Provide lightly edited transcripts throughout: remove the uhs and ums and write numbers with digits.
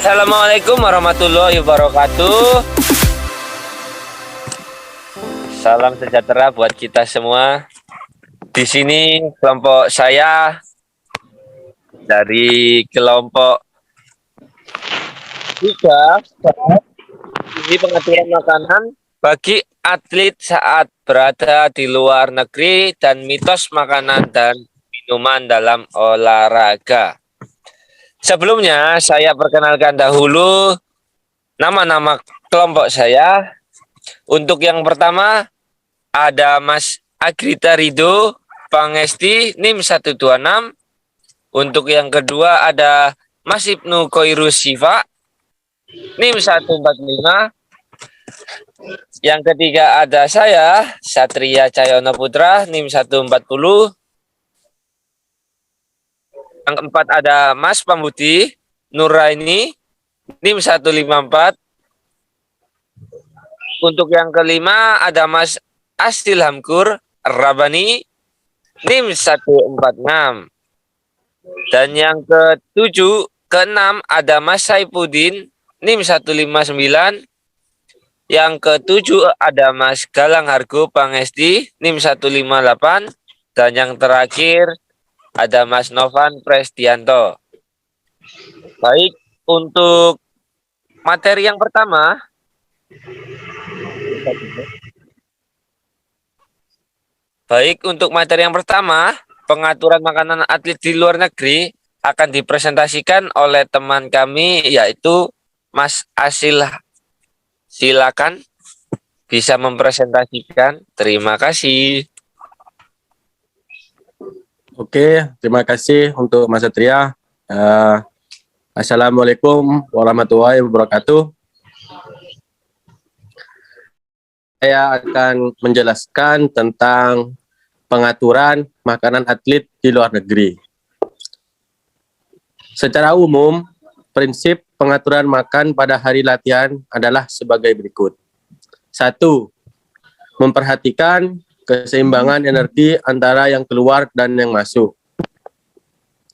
Assalamualaikum warahmatullahi wabarakatuh. Salam sejahtera buat kita semua. Di sini kelompok saya dari kelompok 3. Ini pengaturan makanan bagi atlet saat berada di luar negeri dan mitos makanan dan minuman dalam olahraga. Sebelumnya saya perkenalkan dahulu nama-nama kelompok saya. Untuk yang pertama ada Mas Agrita Rido Pangesti NIM 126. Untuk yang kedua ada Mas Ibnu Koirus Siva NIM 145. Yang ketiga ada saya Satria Cahyono Putra NIM 140. Yang keempat ada Mas Pambudi Nuraini NIM 154. Untuk yang kelima ada Mas Astil Hamkur Rabani NIM 146. Dan yang keenam ada Mas Saipudin NIM 159. Yang ketujuh ada Mas Galang Hargo Pangesti NIM 158. Dan yang terakhir ada Mas Novan Prestianto. Baik, untuk materi yang pertama pengaturan makanan atlet di luar negeri akan dipresentasikan oleh teman kami yaitu Mas Asil. Silakan bisa mempresentasikan. Terima kasih. Oke, terima kasih untuk Mas Satria. Assalamualaikum warahmatullahi wabarakatuh. Saya akan menjelaskan tentang pengaturan makanan atlet di luar negeri. Secara umum, prinsip pengaturan makan pada hari latihan adalah sebagai berikut. 1. Memperhatikan keseimbangan energi antara yang keluar dan yang masuk.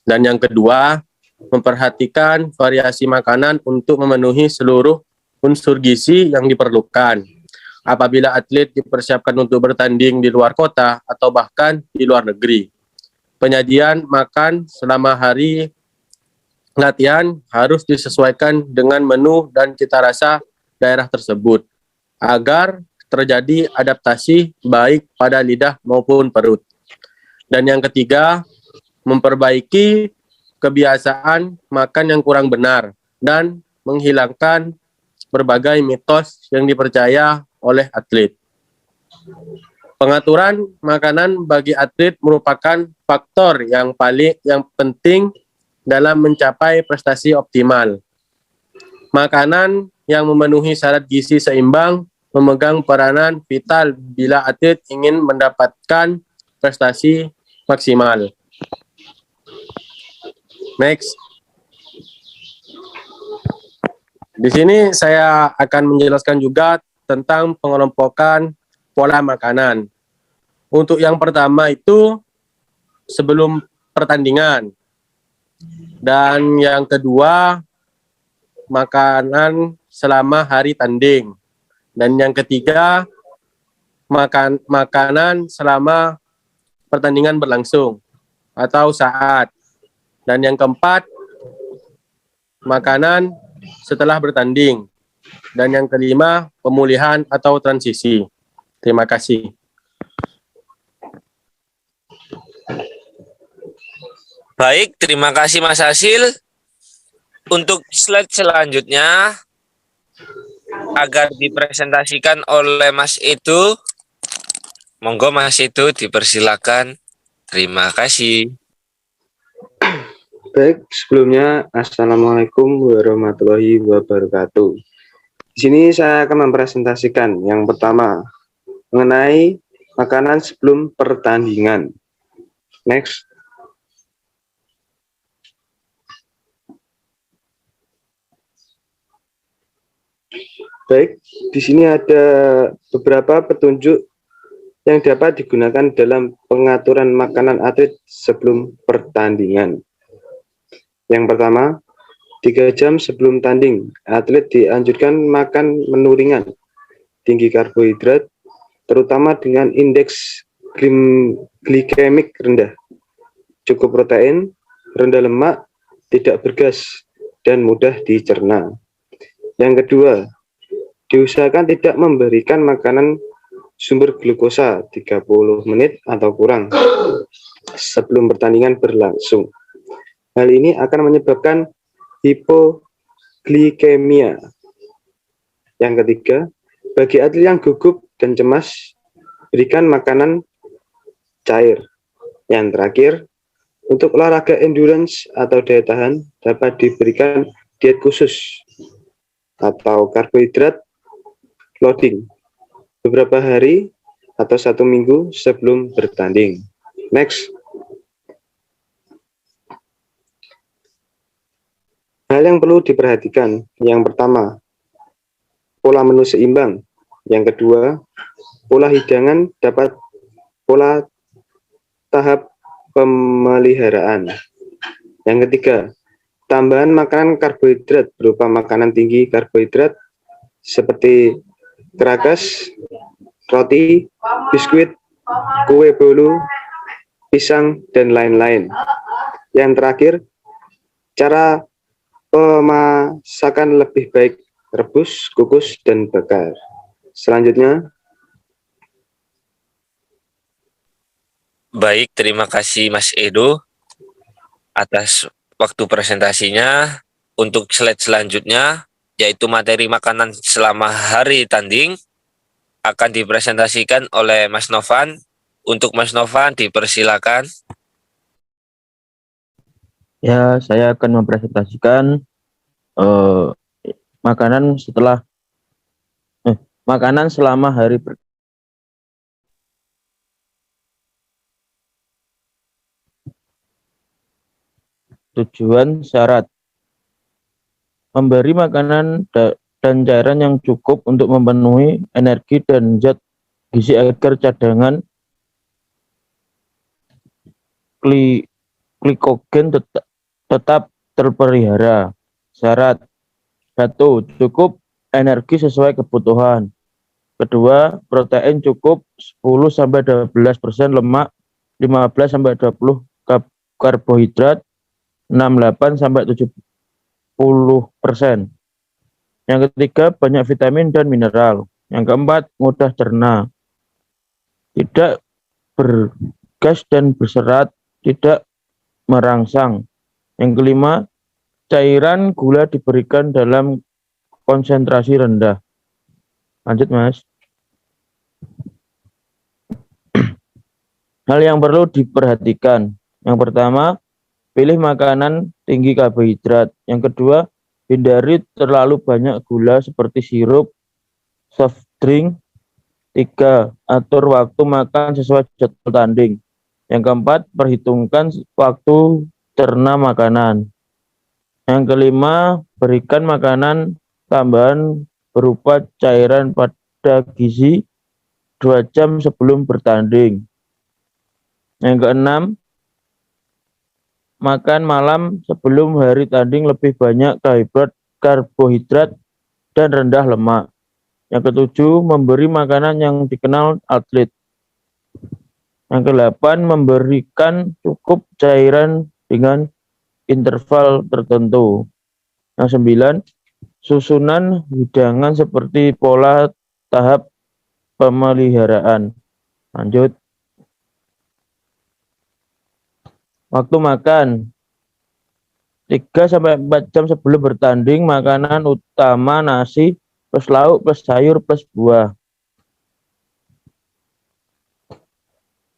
Dan yang kedua, memperhatikan variasi makanan untuk memenuhi seluruh unsur gizi yang diperlukan. Apabila atlet dipersiapkan untuk bertanding di luar kota atau bahkan di luar negeri. Penyajian makan selama hari latihan harus disesuaikan dengan menu dan cita rasa daerah tersebut agar terjadi adaptasi baik pada lidah maupun perut. Dan yang ketiga, memperbaiki kebiasaan makan yang kurang benar dan menghilangkan berbagai mitos yang dipercaya oleh atlet. Pengaturan makanan bagi atlet merupakan faktor yang penting dalam mencapai prestasi optimal. Makanan yang memenuhi syarat gizi seimbang memegang peranan vital bila atlet ingin mendapatkan prestasi maksimal. Next. Di sini saya akan menjelaskan juga tentang pengelompokan pola makanan. Untuk yang pertama itu sebelum pertandingan. Dan yang kedua makanan selama hari tanding. Dan yang ketiga, makanan selama pertandingan berlangsung atau saat. Dan yang keempat, makanan setelah bertanding. Dan yang kelima, pemulihan atau transisi. Terima kasih. Baik, terima kasih Mas Asil. Untuk slide selanjutnya agar dipresentasikan oleh Mas Edo. Monggo Mas Edo dipersilakan. Terima kasih. Baik, sebelumnya Assalamualaikum warahmatullahi wabarakatuh. Di sini saya akan mempresentasikan yang pertama mengenai makanan sebelum pertandingan. Next. Baik, di sini ada beberapa petunjuk yang dapat digunakan dalam pengaturan makanan atlet sebelum pertandingan. Yang pertama, 3 jam sebelum tanding, atlet dianjurkan makan menu ringan, tinggi karbohidrat, terutama dengan indeks glikemik rendah, cukup protein, rendah lemak, tidak bergas, dan mudah dicerna. Yang kedua, diusahakan tidak memberikan makanan sumber glukosa 30 menit atau kurang sebelum pertandingan berlangsung. Hal ini akan menyebabkan hipoglikemia. Yang ketiga, bagi atlet yang gugup dan cemas, berikan makanan cair. Yang terakhir, untuk olahraga endurance atau daya tahan dapat diberikan diet khusus atau karbohidrat loading beberapa hari atau 1 minggu sebelum bertanding. Next. Hal yang perlu diperhatikan, yang pertama, pola menu seimbang. Yang kedua, pola hidangan dapat pola tahap pemeliharaan. Yang ketiga, tambahan makanan karbohidrat berupa makanan tinggi karbohidrat seperti krakas, roti, biskuit, kue bolu, pisang, dan lain-lain. Yang terakhir, cara pemasakan lebih baik, rebus, kukus, dan bakar. Selanjutnya, Baik, terima kasih Mas Edo atas waktu presentasinya. Untuk slide selanjutnya, yaitu materi makanan selama hari tanding, akan dipresentasikan oleh Mas Novan. Untuk Mas Novan, dipersilakan. Ya, saya akan mempresentasikan makanan makanan selama hari tujuan syarat. Memberi makanan dan cairan yang cukup untuk memenuhi energi dan zat gizi agar cadangan glikogen tetap terpelihara. Syarat: 1. Cukup energi sesuai kebutuhan. Kedua, protein cukup 10-12%, lemak 15-20, karbohidrat 68-70%. Yang ketiga, banyak vitamin dan mineral. Yang keempat, mudah cerna, tidak bergas dan berserat, tidak merangsang. Yang kelima, cairan gula diberikan dalam konsentrasi rendah. Lanjut, Mas. Hal yang perlu diperhatikan. Yang pertama, pilih makanan tinggi karbohidrat. Yang kedua, hindari terlalu banyak gula seperti sirup, soft drink. 3. Atur waktu makan sesuai jadwal tanding. Yang keempat, perhitungkan waktu cerna makanan. Yang kelima, berikan makanan tambahan berupa cairan pada gizi 2 jam sebelum bertanding. Yang keenam, makan malam sebelum hari tanding lebih banyak karbohidrat dan rendah lemak. Yang ketujuh, memberi makanan yang dikenal atlet. Yang kedelapan, memberikan cukup cairan dengan interval tertentu. Yang sembilan, susunan hidangan seperti pola tahap pemeliharaan. Lanjut. Waktu makan 3-4 jam sebelum bertanding, makanan utama nasi plus lauk plus sayur plus buah.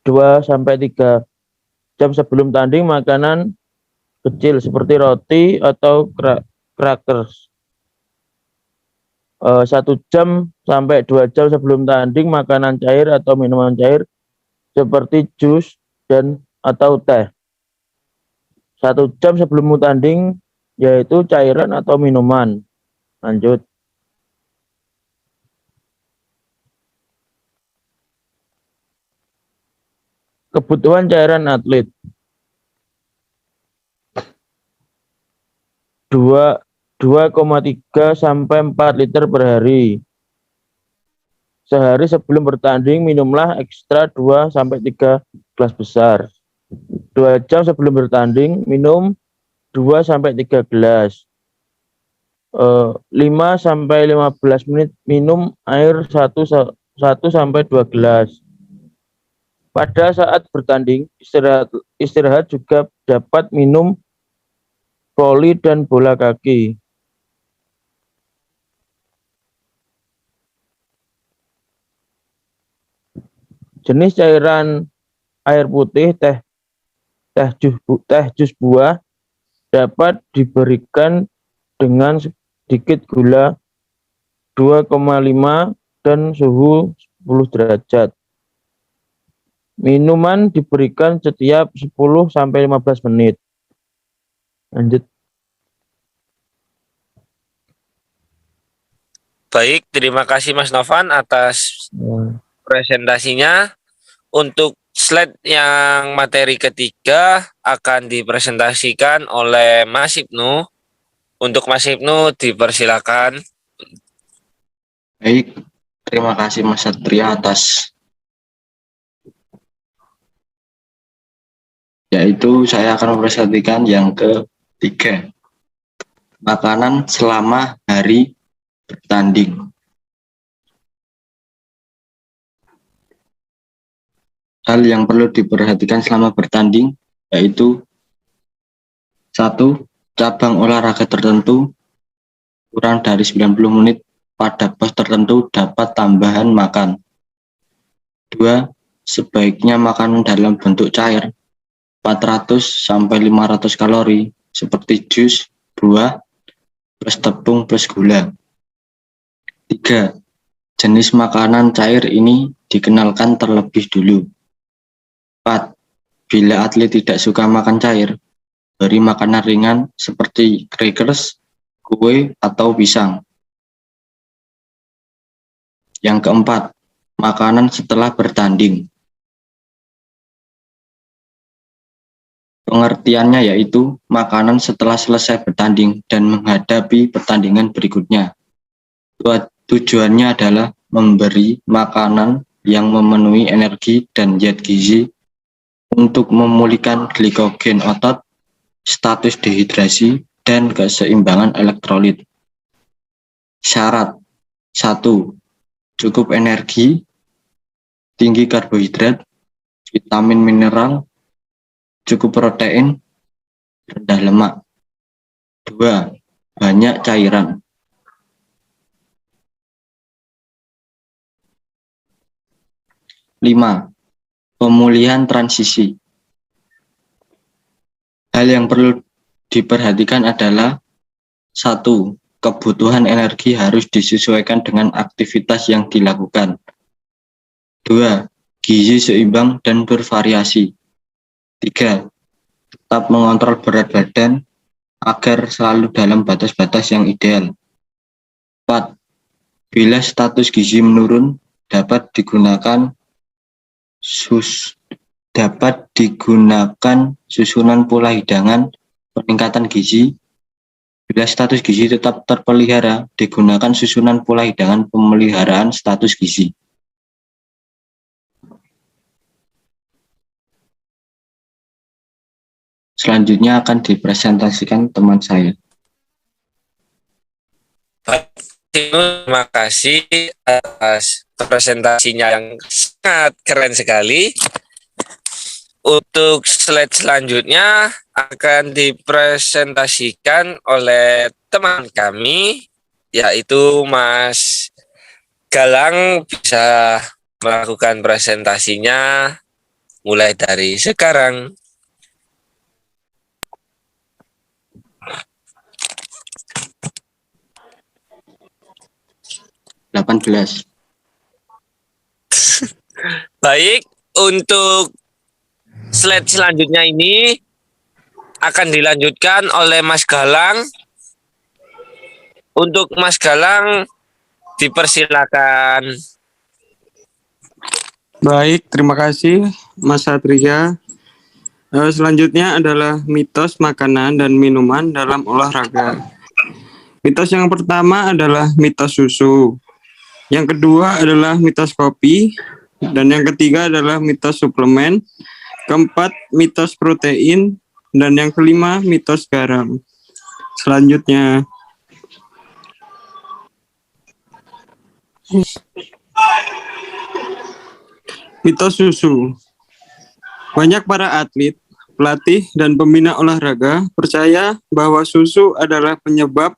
2-3 jam sebelum tanding, makanan kecil seperti roti atau crackers. 1-2 jam sebelum tanding, makanan cair atau minuman cair seperti jus dan atau teh. 1 jam sebelum tanding, yaitu cairan atau minuman. Lanjut. Kebutuhan cairan atlet. 2,3 sampai 4 liter per hari. Sehari sebelum bertanding minumlah ekstra 2 sampai 3 gelas besar. 2 jam sebelum bertanding minum 2 sampai 3 gelas. 5 sampai 15 menit minum air 1 sampai 2 gelas. Pada saat bertanding, istirahat juga dapat minum voli dan bola kaki. Jenis cairan air putih, teh jus buah dapat diberikan dengan sedikit gula 2,5 dan suhu 10 derajat. Minuman diberikan setiap 10 sampai 15 menit. Lanjut. Baik, terima kasih Mas Novan atas presentasinya. Untuk slide yang materi ketiga akan dipresentasikan oleh Mas Ibnu. Untuk Mas Ibnu dipersilakan. Baik, terima kasih Mas Satria atas yaitu saya akan mempresentasikan yang ketiga, makanan selama hari bertanding. Hal yang perlu diperhatikan selama bertanding yaitu 1. Cabang olahraga tertentu kurang dari 90 menit pada pos tertentu dapat tambahan makan. 2. Sebaiknya makanan dalam bentuk cair 400 sampai 500 kalori seperti jus, buah, plus tepung plus gula. 3. Jenis makanan cair ini dikenalkan terlebih dulu. 4. Bila atlet tidak suka makan cair, beri makanan ringan seperti crackers, kue, atau pisang. Yang keempat, makanan setelah bertanding. Pengertiannya yaitu makanan setelah selesai bertanding dan menghadapi pertandingan berikutnya. Tujuannya adalah memberi makanan yang memenuhi energi dan zat gizi untuk memulihkan glikogen otot, status dehidrasi, dan keseimbangan elektrolit. Syarat 1. Cukup energi, tinggi karbohidrat, vitamin mineral, cukup protein, rendah lemak. 2. Banyak cairan. 5. Pemulihan transisi. Hal yang perlu diperhatikan adalah 1. Kebutuhan energi harus disesuaikan dengan aktivitas yang dilakukan. 2. Gizi seimbang dan bervariasi. 3. Tetap mengontrol berat badan agar selalu dalam batas-batas yang ideal. 4. Bila status gizi menurun, dapat digunakan susunan pola hidangan peningkatan gizi. Bila status gizi tetap terpelihara, digunakan susunan pola hidangan pemeliharaan status gizi. Selanjutnya akan dipresentasikan teman saya. Terima kasih atas presentasinya yang sangat keren sekali. Untuk slide selanjutnya akan dipresentasikan oleh teman kami, yaitu Mas Galang. Bisa melakukan presentasinya mulai dari sekarang. Baik, untuk slide selanjutnya ini akan dilanjutkan oleh Mas Galang. Untuk Mas Galang, dipersilakan. Baik, terima kasih Mas Satria. Selanjutnya adalah mitos makanan dan minuman dalam olahraga. Mitos yang pertama adalah mitos susu. Yang kedua adalah mitos kopi. Dan yang ketiga adalah mitos suplemen. Keempat, mitos protein. Dan yang kelima, mitos garam. Selanjutnya, mitos susu. Banyak para atlet, pelatih, dan pembina olahraga percaya bahwa susu adalah penyebab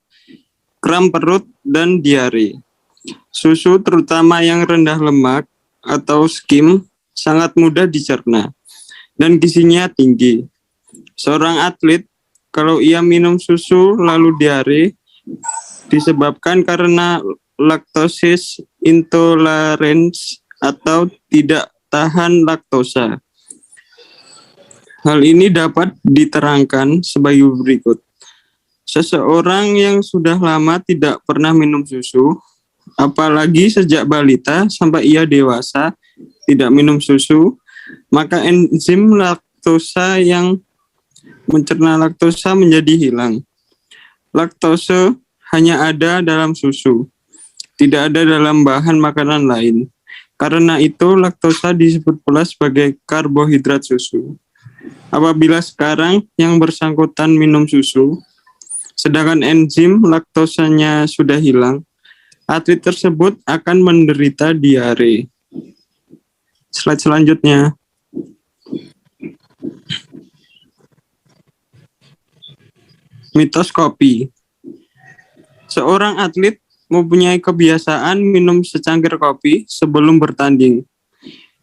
kram perut dan diare. Susu terutama yang rendah lemak atau skim sangat mudah dicerna dan gizinya tinggi. Seorang atlet kalau ia minum susu lalu diare disebabkan karena laktosis intolerance atau tidak tahan laktosa. Hal ini dapat diterangkan sebagai berikut. Seseorang yang sudah lama tidak pernah minum susu, apalagi sejak balita sampai ia dewasa tidak minum susu, maka enzim laktosa yang mencerna laktosa menjadi hilang. Laktose hanya ada dalam susu, tidak ada dalam bahan makanan lain. Karena itu laktosa disebut pula sebagai karbohidrat susu. Apabila sekarang yang bersangkutan minum susu, sedangkan enzim laktosanya sudah hilang, atlet tersebut akan menderita diare. Slide selanjutnya. Mitos kopi. Seorang atlet mempunyai kebiasaan minum secangkir kopi sebelum bertanding.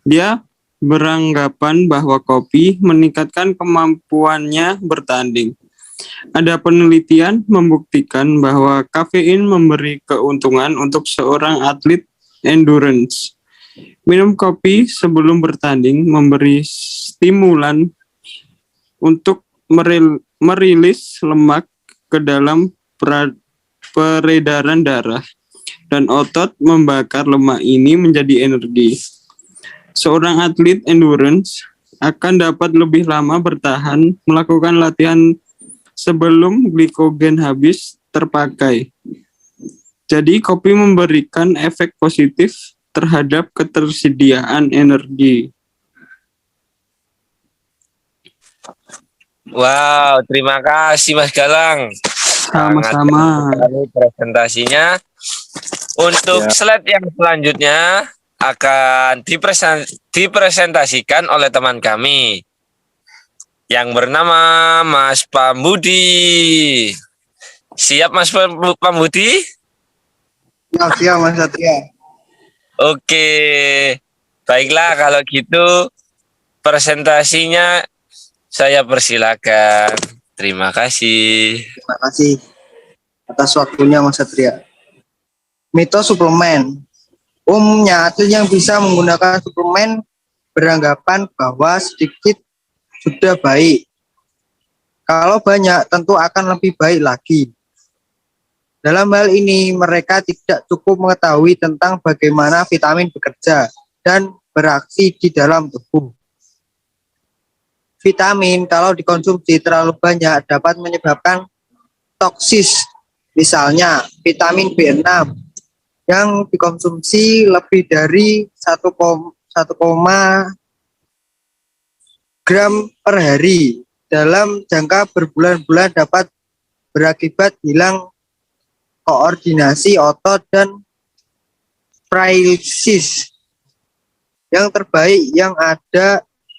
Dia beranggapan bahwa kopi meningkatkan kemampuannya bertanding. Ada penelitian membuktikan bahwa kafein memberi keuntungan untuk seorang atlet endurance. Minum kopi sebelum bertanding memberi stimulan untuk merilis lemak ke dalam peredaran darah dan otot membakar lemak ini menjadi energi. Seorang atlet endurance akan dapat lebih lama bertahan melakukan latihan sebelum glikogen habis terpakai. Jadi kopi memberikan efek positif terhadap ketersediaan energi. Wow, terima kasih Mas Galang. Sama-sama. Sangat presentasinya. Untuk slide yang selanjutnya akan dipresentasikan oleh teman kami yang bernama Mas Pambudi. Siap Mas Pambudi? Siap Mas Satria. Oke, baiklah kalau gitu presentasinya saya persilakan. Terima kasih. Terima kasih atas waktunya Mas Satria. Mitos suplemen. Umumnya atlet yang bisa menggunakan suplemen beranggapan bahwa sedikit sudah baik. Kalau banyak tentu akan lebih baik lagi. Dalam hal ini mereka tidak cukup mengetahui tentang bagaimana vitamin bekerja dan beraksi di dalam tubuh. Vitamin kalau dikonsumsi terlalu banyak dapat menyebabkan toksis. Misalnya vitamin B6 yang dikonsumsi lebih dari 1,1 gram per hari dalam jangka berbulan-bulan dapat berakibat hilang koordinasi otot dan paralysis. Yang terbaik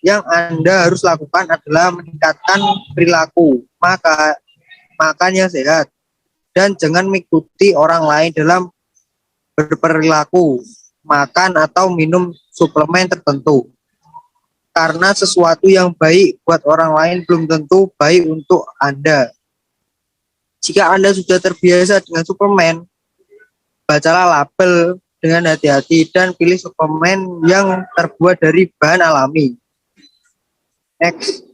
yang Anda harus lakukan adalah meningkatkan perilaku, makan yang sehat, dan jangan mengikuti orang lain dalam berperilaku, makan atau minum suplemen tertentu. Karena sesuatu yang baik buat orang lain belum tentu baik untuk Anda. Jika Anda sudah terbiasa dengan suplemen, bacalah label dengan hati-hati dan pilih suplemen yang terbuat dari bahan alami. Next.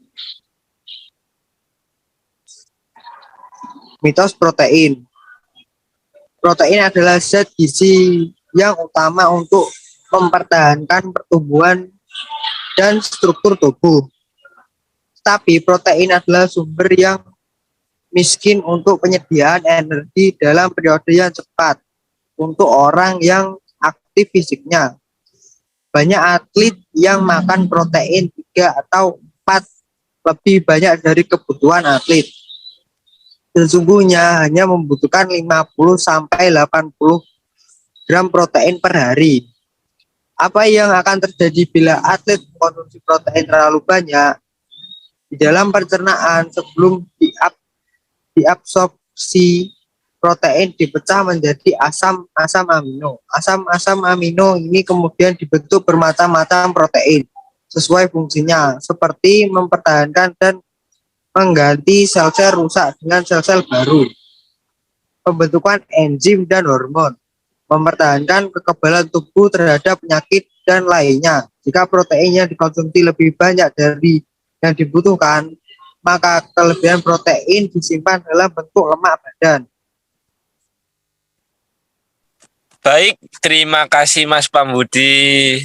Mitos protein. Protein adalah zat gizi yang utama untuk mempertahankan pertumbuhan dan struktur tubuh. Tetapi protein adalah sumber yang miskin untuk penyediaan energi dalam periode yang cepat untuk orang yang aktif fisiknya. Banyak atlet yang makan protein 3 atau 4 lebih banyak dari kebutuhan atlet. Sesungguhnya hanya membutuhkan 50 sampai 80 gram protein per hari. Apa yang akan terjadi bila atlet mengkonsumsi protein terlalu banyak? Di dalam pencernaan sebelum diabsorpsi, protein dipecah menjadi asam amino. Asam amino ini kemudian dibentuk bermacam-macam protein sesuai fungsinya, seperti mempertahankan dan mengganti sel-sel rusak dengan sel-sel baru, pembentukan enzim dan hormon, mempertahankan kekebalan tubuh terhadap penyakit dan lainnya. Jika proteinnya dikonsumsi lebih banyak dari yang dibutuhkan, maka kelebihan protein disimpan dalam bentuk lemak badan. Baik, terima kasih Mas Pambudi.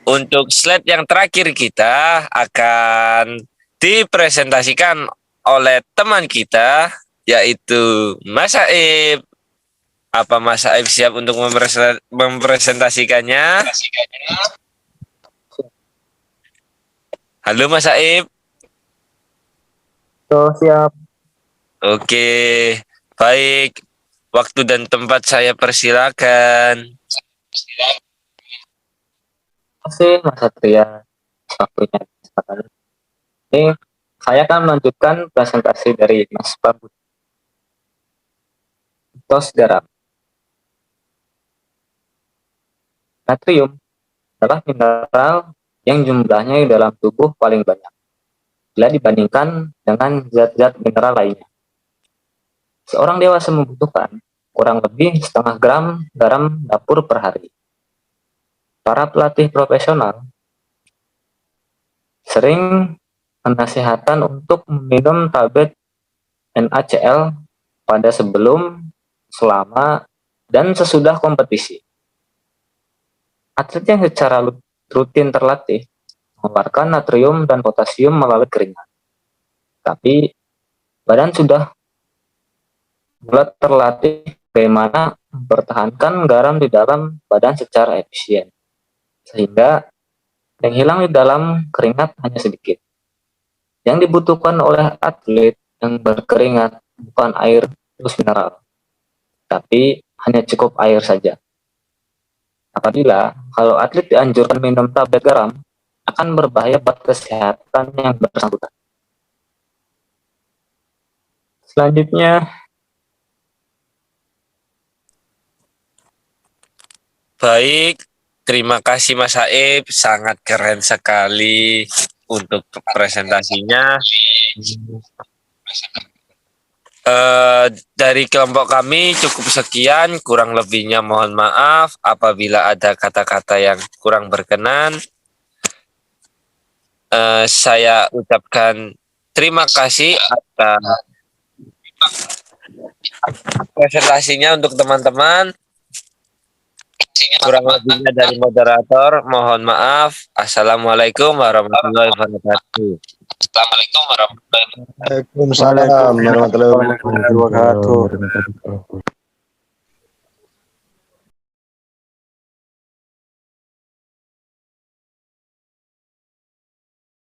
Untuk slide yang terakhir kita akan dipresentasikan oleh teman kita, yaitu Mas Aib. Apa Mas Aib siap untuk mempresentasikannya? Halo Mas Aib. Siap. Oke, baik. Waktu dan tempat saya persilakan. Terima kasih Mas Satria waktunya. Ini saya akan melanjutkan presentasi dari Mas Pambudi. Mitos garam. Natrium adalah mineral yang jumlahnya di dalam tubuh paling banyak bila dibandingkan dengan zat-zat mineral lainnya. Seorang dewasa membutuhkan kurang lebih setengah gram garam dapur per hari. Para pelatih profesional sering menasihatkan untuk meminum tablet NaCl pada sebelum, selama, dan sesudah kompetisi. Atlet yang secara rutin terlatih mengeluarkan natrium dan potasium melalui keringat. Tapi badan sudah mulai terlatih bagaimana mempertahankan garam di dalam badan secara efisien, sehingga yang hilang di dalam keringat hanya sedikit. Yang dibutuhkan oleh atlet yang berkeringat bukan air plus mineral, tapi hanya cukup air saja. Apabila kalau atlet dianjurkan minum tablet garam, akan berbahaya buat kesehatan yang bersangkutan. Selanjutnya, Baik, terima kasih Mas Aib, sangat keren sekali untuk presentasinya. Dari kelompok kami cukup sekian, kurang lebihnya mohon maaf apabila ada kata-kata yang kurang berkenan. Saya ucapkan terima kasih atas presentasinya untuk teman-teman. Kurang lebihnya dari moderator, mohon maaf. Assalamualaikum warahmatullahi wabarakatuh. Waalaikumsalam warahmatullahi wabarakatuh.